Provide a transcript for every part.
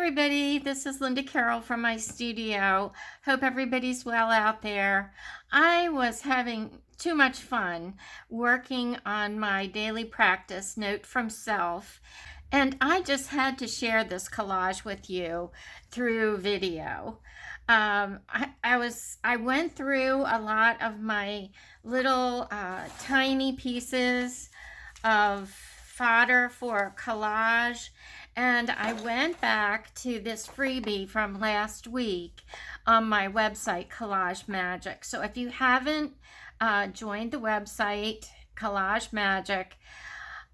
everybody, this is Linda Carroll from my studio. Hope everybody's well out there. I was having too much fun working on my daily practice, Note from Self, and I just had to share this collage with you through video. I went through a lot of my little tiny pieces of fodder for collage, and I went back to this freebie from last week on my website, Collage Magic. So if you haven't joined the website, Collage Magic,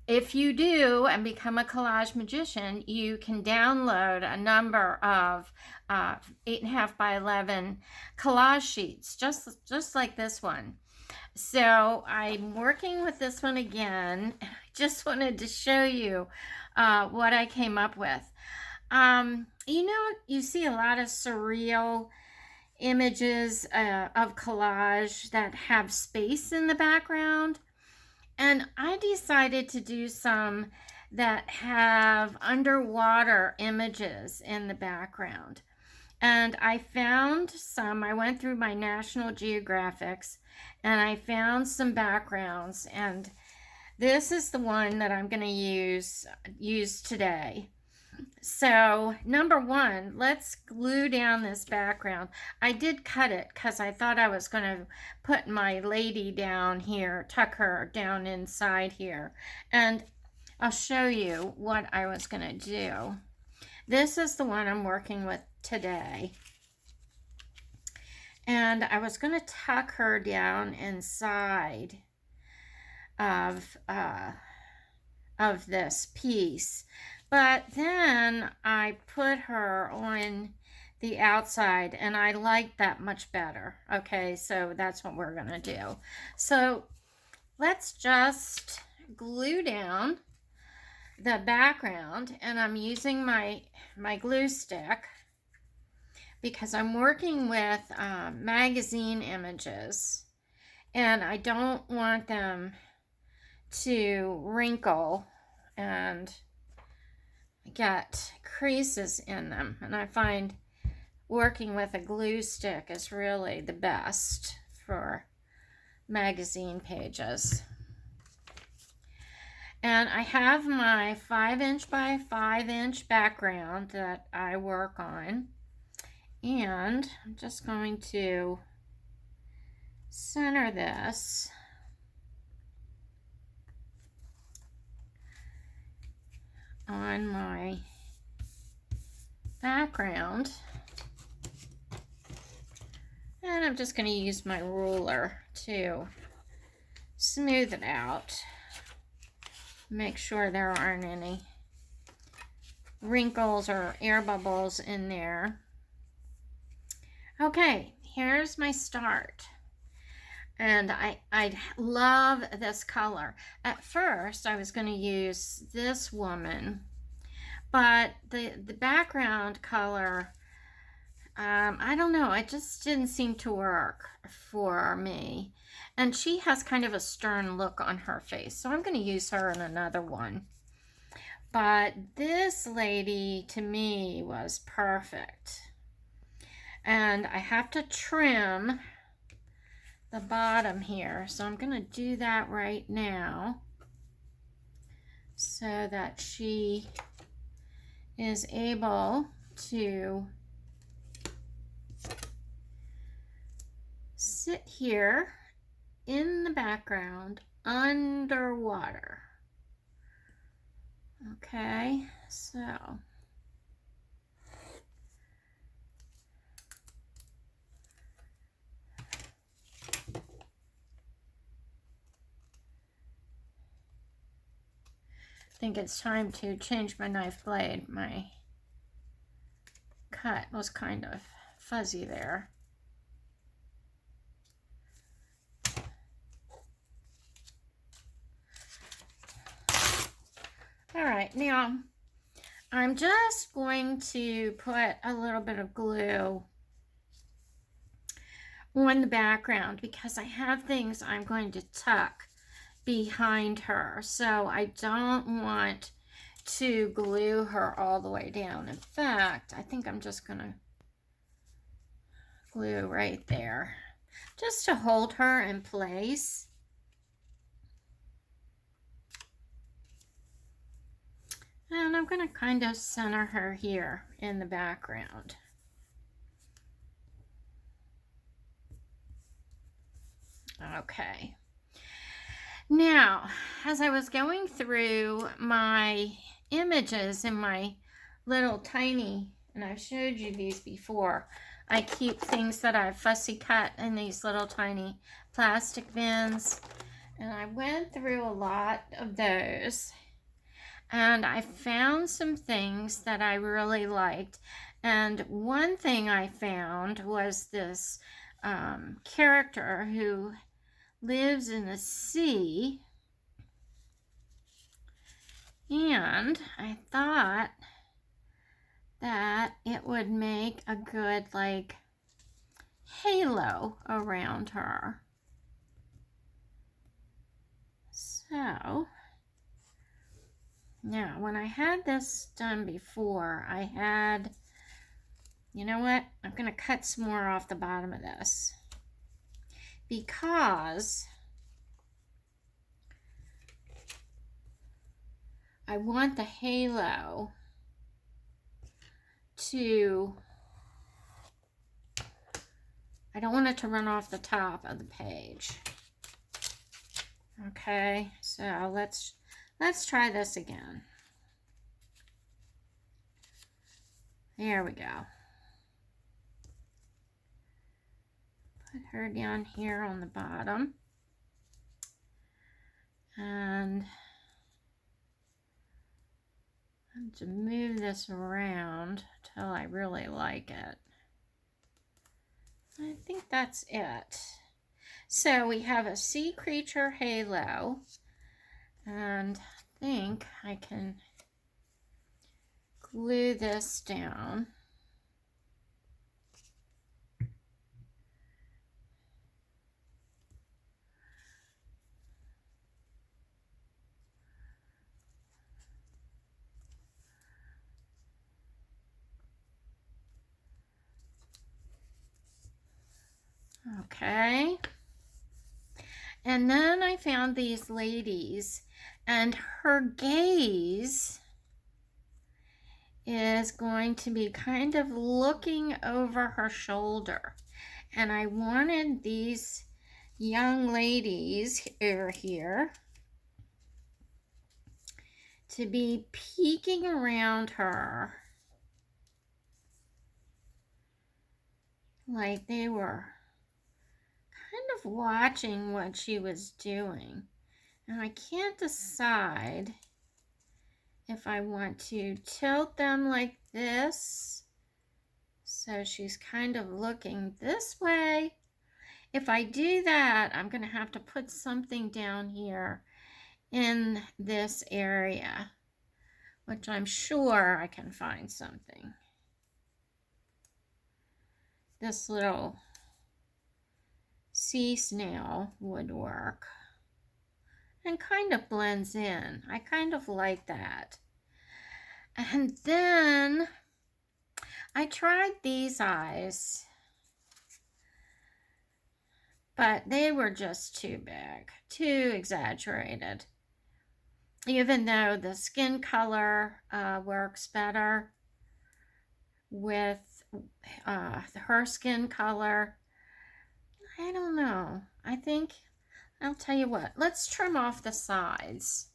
if you do and become a collage magician, you can download a number of 8.5 by 11 collage sheets, just like this one. So I'm working with this one again. I just wanted to show you what I came up with. You see a lot of surreal images of collage that have space in the background. And I decided to do some that have underwater images in the background. And I found some, I went through my National Geographics and I found some backgrounds, and this is the one that I'm going to use today. So number one, let's glue down this background. I did cut it because I thought I was going to put my lady down here, tuck her down inside here. And I'll show you what I was going to do. This is the one I'm working with today. And I was going to tuck her down inside of this piece. But then I put her on the outside, and I like that much better. Okay, so that's what we're going to do. So let's just glue down the background, and I'm using my glue stick because I'm working with magazine images, and I don't want them to wrinkle and get creases in them. And I find working with a glue stick is really the best for magazine pages. And I have my 5" by 5" background that I work on, and I'm just going to center this on my background, and I'm just going to use my ruler to smooth it out, make sure there aren't any wrinkles or air bubbles in there. Okay, here's my start. And I love this color. At first, I was going to use this woman, but the background color, I don't know, it just didn't seem to work for me. And she has kind of a stern look on her face, so I'm going to use her in another one. But this lady, to me, was perfect. And I have to trim the bottom here, so I'm going to do that right now so that she is able to sit here in the background underwater. Okay, so I think it's time to change my knife blade. My cut was kind of fuzzy there. All right, now I'm just going to put a little bit of glue on the background because I have things I'm going to tuck behind her. So I don't want to glue her all the way down. In fact, I think I'm just gonna glue right there just to hold her in place. And I'm gonna kind of center her here in the background. Okay. Now, as I was going through my images in my little tiny, and I've showed you these before, I keep things that I've fussy cut in these little tiny plastic bins, and I went through a lot of those, and I found some things that I really liked. And one thing I found was this character who lives in the sea, and I thought that it would make a good like halo around her. So now when I had this done before, I had, you know what, I'm gonna cut some more off the bottom of this because I want the halo to, I don't want it to run off the top of the page. Okay, so let's try this again. There we go. Put her down here on the bottom. And I'm to move this around till I really like it. I think that's it. So we have a sea creature halo, and I think I can glue this down. Okay. And then I found these ladies, and her gaze is going to be kind of looking over her shoulder. And I wanted these young ladies here to be peeking around her like they were kind of watching what she was doing. And I can't decide if I want to tilt them like this, so she's kind of looking this way. If I do that, I'm going to have to put something down here in this area, which I'm sure I can find something. This little sea snail would work and kind of blends in. I kind of like that. And then I tried these eyes, but they were just too big, too exaggerated. Even though the skin color works better with her skin color, I don't know. I think, I'll tell you what, let's trim off the sides.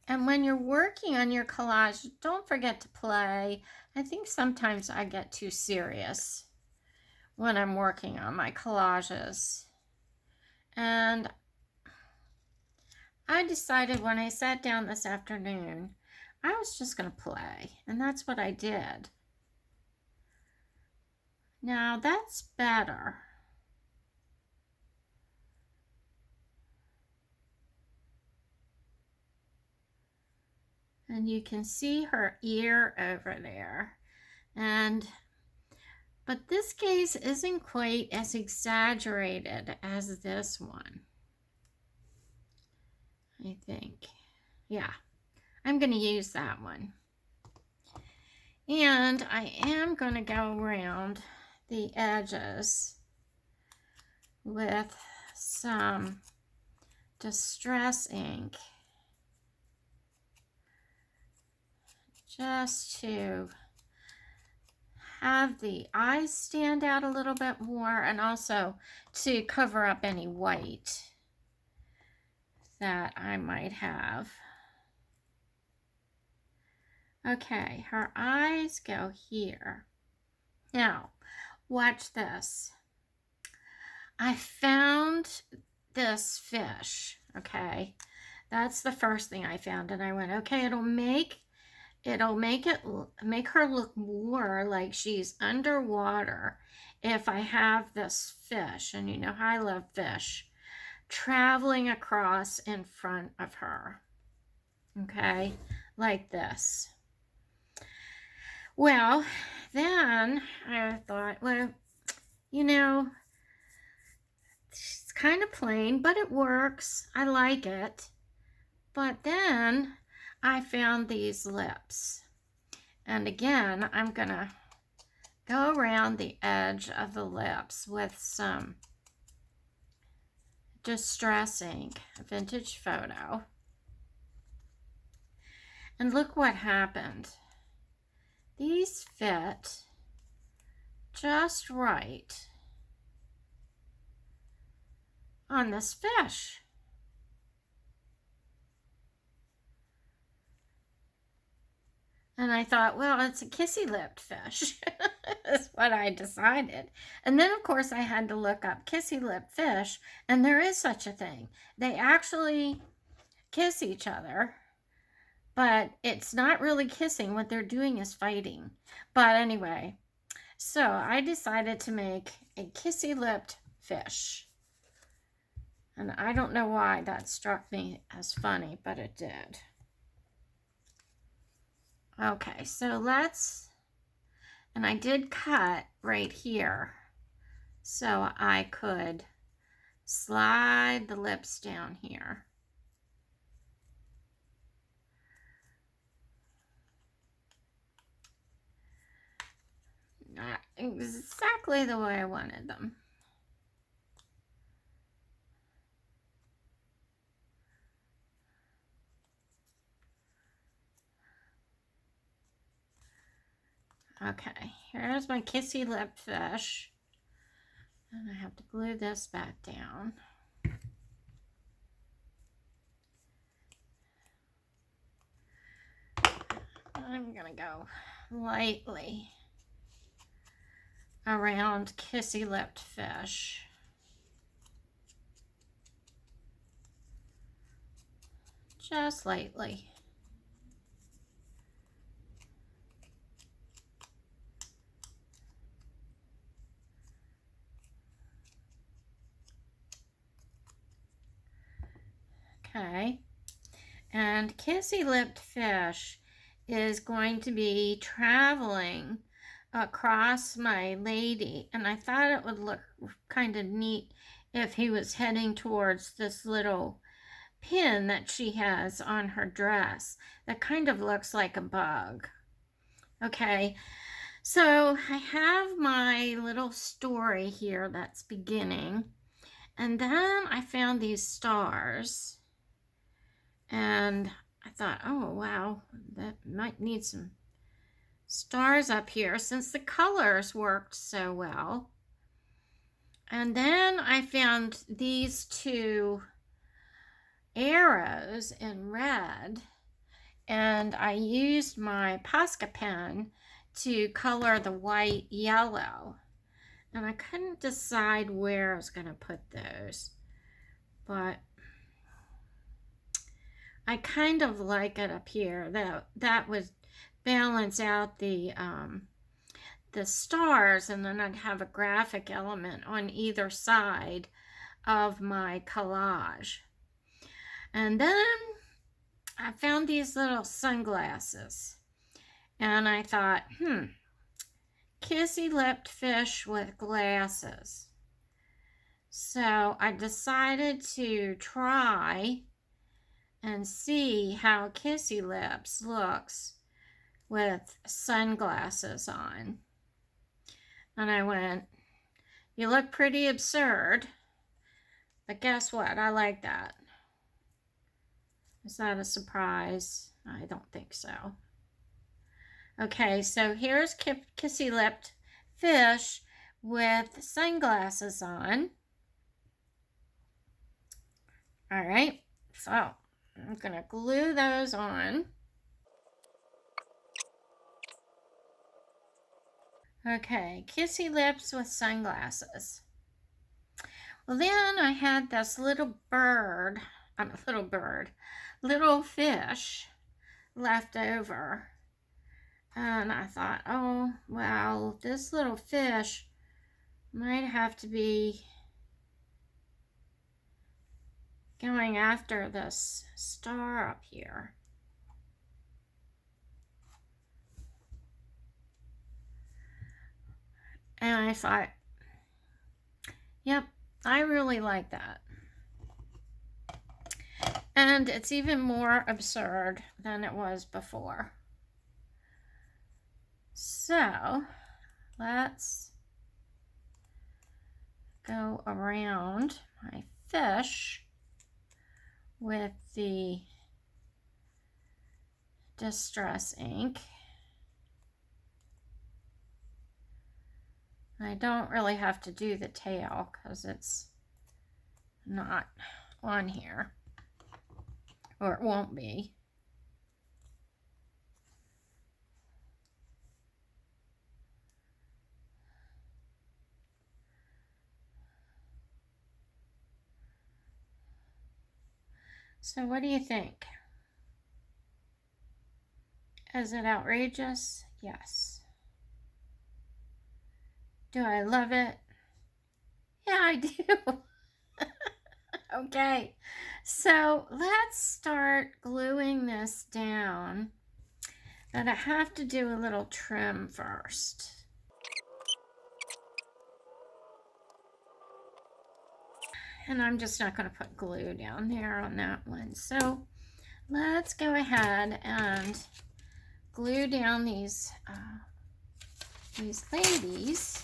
And when you're working on your collage, don't forget to play. I think sometimes I get too serious when I'm working on my collages. And I decided when I sat down this afternoon, I was just going to play. And that's what I did. Now that's better. And you can see her ear over there. But this gaze isn't quite as exaggerated as this one, I think. Yeah, I'm going to use that one. And I am going to go around the edges with some distress ink just to have the eyes stand out a little bit more, and also to cover up any white that I might have. Okay, her eyes go here. Now, watch this. I found this fish, okay? That's the first thing I found, and I went, okay, it'll make her look more like she's underwater if I have this fish, and you know how I love fish, traveling across in front of her, okay, like this. Well, then I thought, well, you know, it's kind of plain, but it works. I like it. But then I found these lips. And again, I'm going to go around the edge of the lips with some distress ink, vintage photo. And look what happened. These fit just right on this fish. And I thought, well, it's a kissy-lipped fish. That's what I decided. And then, of course, I had to look up kissy-lipped fish, and there is such a thing. They actually kiss each other, but it's not really kissing. What they're doing is fighting. But anyway, so I decided to make a kissy-lipped fish. And I don't know why that struck me as funny, but it did. Okay, so let's, and I did cut right here so I could slide the lips down here. Not exactly the way I wanted them. Okay, here's my kissy lip fish. And I have to glue this back down. I'm gonna go lightly around kissy lipped fish. Just lightly. Okay, and kissy-lipped fish is going to be traveling across my lady, and I thought it would look kind of neat if he was heading towards this little pin that she has on her dress that kind of looks like a bug. Okay, so I have my little story here that's beginning, and then I found these stars. And I thought, oh, wow, that might need some stars up here since the colors worked so well. And then I found these two arrows in red, and I used my Posca pen to color the white yellow. And I couldn't decide where I was going to put those, but I kind of like it up here. That would balance out the stars, and then I'd have a graphic element on either side of my collage. And then I found these little sunglasses, and I thought, kissy-lipped fish with glasses. So I decided to try and see how Kissy Lips looks with sunglasses on. And I went, you look pretty absurd, but guess what? I like that. Is that a surprise? I don't think so. Okay, so here's Kissy Lipped Fish with sunglasses on. All right, so I'm gonna glue those on. Okay, Kissy Lips with sunglasses. Well, then I had this little fish left over. And I thought, oh, well, this little fish might have to be going after this star up here. And I thought, yep, I really like that. And it's even more absurd than it was before. So let's go around my fish with the distress ink. I don't really have to do the tail because it's not on here, or it won't be. So what do you think? Is it outrageous? Yes. Do I love it? Yeah, I do. Okay, so let's start gluing this down, but I have to do a little trim first. And I'm just not going to put glue down there on that one. So let's go ahead and glue down these ladies.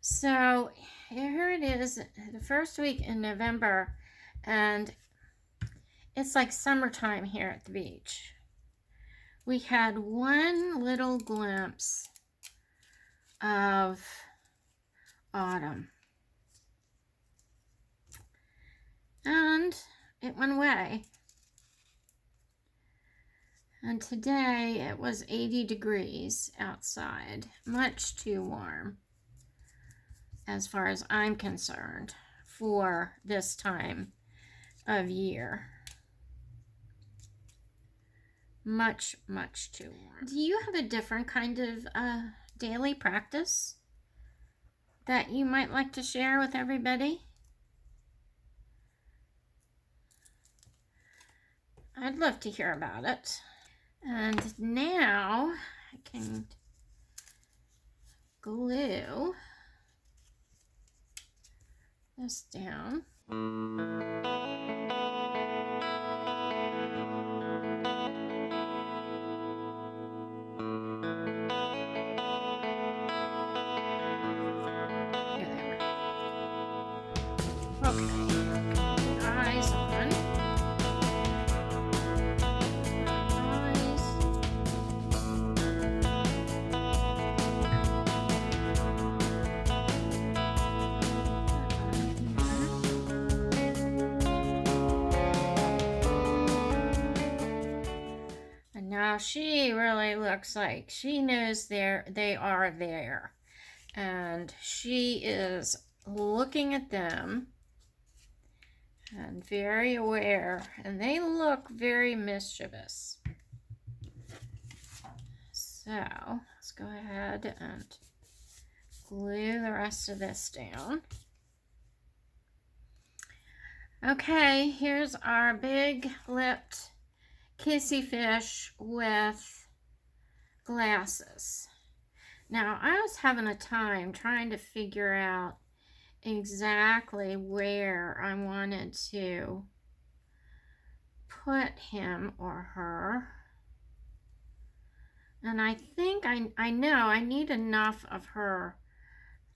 So here it is, the first week in November, and it's like summertime here at the beach. We had one little glimpse of autumn, and it went away. And today it was 80 degrees outside, much too warm as far as I'm concerned for this time of year. Much, much too warm. Do you have a different kind of daily practice that you might like to share with everybody? I'd love to hear about it. And now I can glue this down. Now she really looks like she knows they are there, and she is looking at them and very aware, and they look very mischievous. So let's go ahead and glue the rest of this down. Okay, here's our big lipped kissy fish with glasses. Now, I was having a time trying to figure out exactly where I wanted to put him or her. And I think I know I need enough of her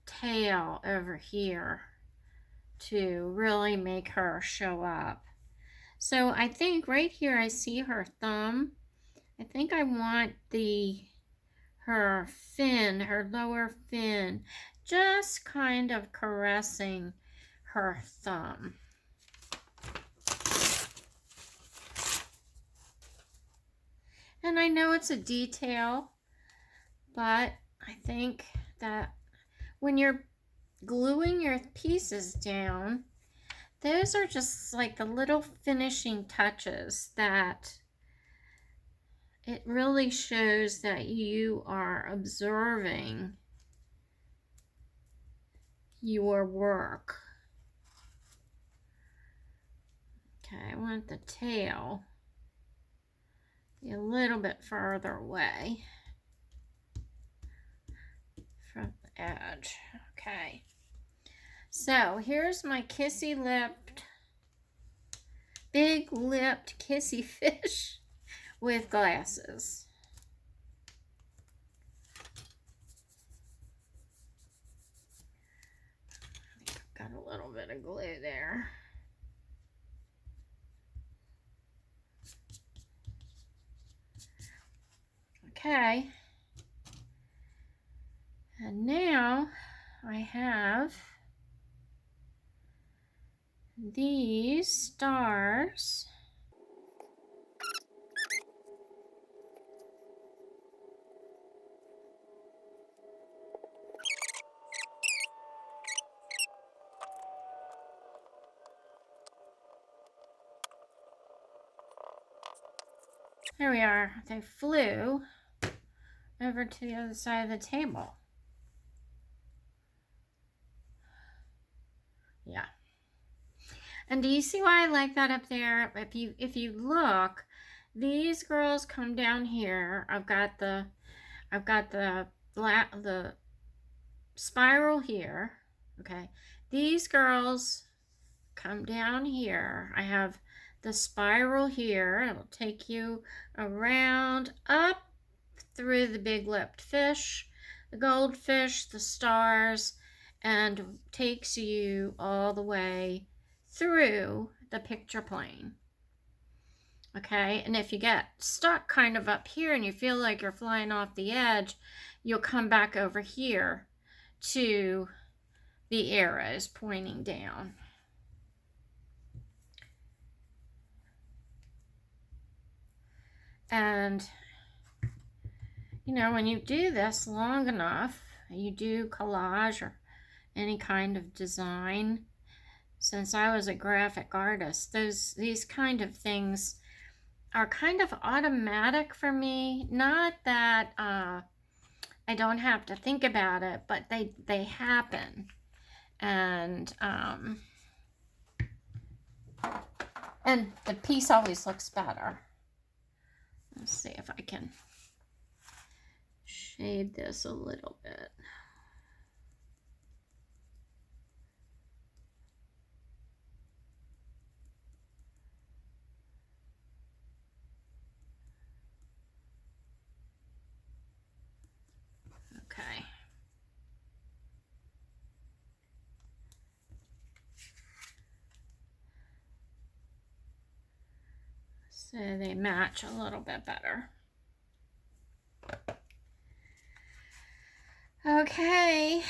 tail over here to really make her show up. So I think right here I see her thumb. I think I want her fin, her lower fin, just kind of caressing her thumb. And I know it's a detail, but I think that when you're gluing your pieces down, those are just like the little finishing touches that it really shows that you are observing your work. Okay, I want the tail be a little bit further away from the edge. Okay, so here's my kissy-lipped, big-lipped kissy fish with glasses. I think I've got a little bit of glue there. Okay, and now I have these stars. There we are. They flew over to the other side of the table. Yeah. And do you see why I like that up there? If you look, these girls come down here. I've got the spiral here. Okay. These girls come down here. I have the spiral here. It'll take you around up through the big-lipped fish, the goldfish, the stars, and takes you all the way through the picture plane. Okay, and if you get stuck kind of up here and you feel like you're flying off the edge, you'll come back over here to the arrows pointing down. And you know, when you do this long enough, you do collage or any kind of design. Since I was a graphic artist, these kind of things are kind of automatic for me. Not that I don't have to think about it, but they happen. And the piece always looks better. Let's see if I can shade this a little bit. Okay. So they match a little bit better. Okay,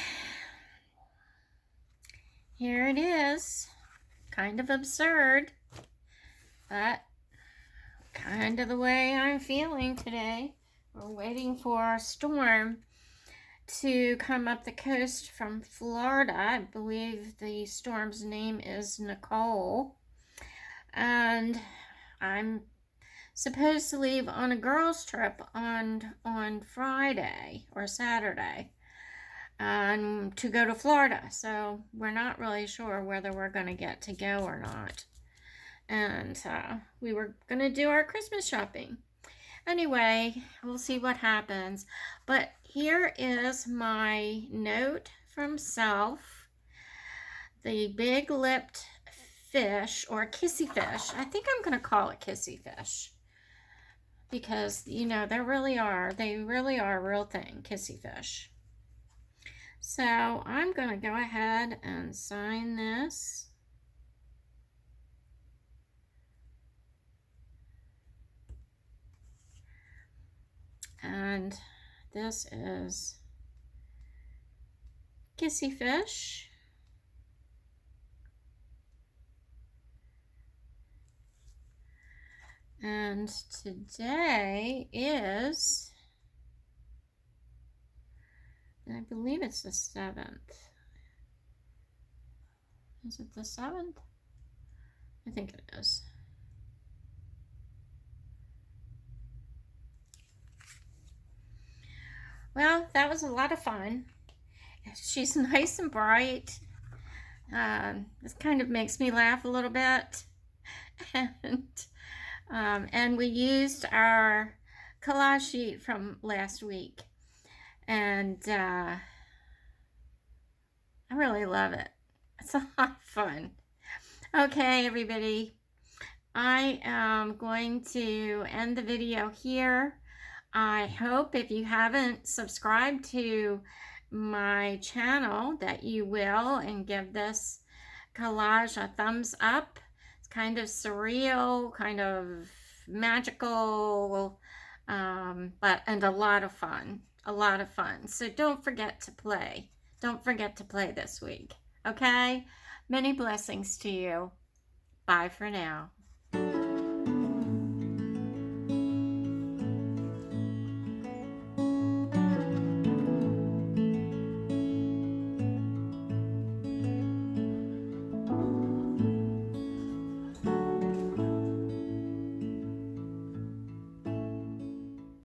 here it is. Kind of absurd, but kind of the way I'm feeling today. We're waiting for a storm to come up the coast from Florida. I believe the storm's name is Nicole. And I'm supposed to leave on a girls' trip on Friday or Saturday to go to Florida. So we're not really sure whether we're going to get to go or not. And we were going to do our Christmas shopping. Anyway, we'll see what happens. But here is my note from self. The big-lipped fish, or kissy fish. I think I'm going to call it kissy fish. Because, you know, they really are a real thing, kissy fish. So I'm going to go ahead and sign this. And this is kissy fish. And today is, I believe it's the 7th. Is it the 7th? I think it is. Well, that was a lot of fun. She's nice and bright. This kind of makes me laugh a little bit. And we used our collage sheet from last week. And I really love it. It's a lot of fun. Okay, everybody. I am going to end the video here. I hope if you haven't subscribed to my channel that you will, and give this collage a thumbs up. It's kind of surreal, kind of magical, and a lot of fun. So don't forget to play. Don't forget to play this week. Okay? Many blessings to you. Bye for now.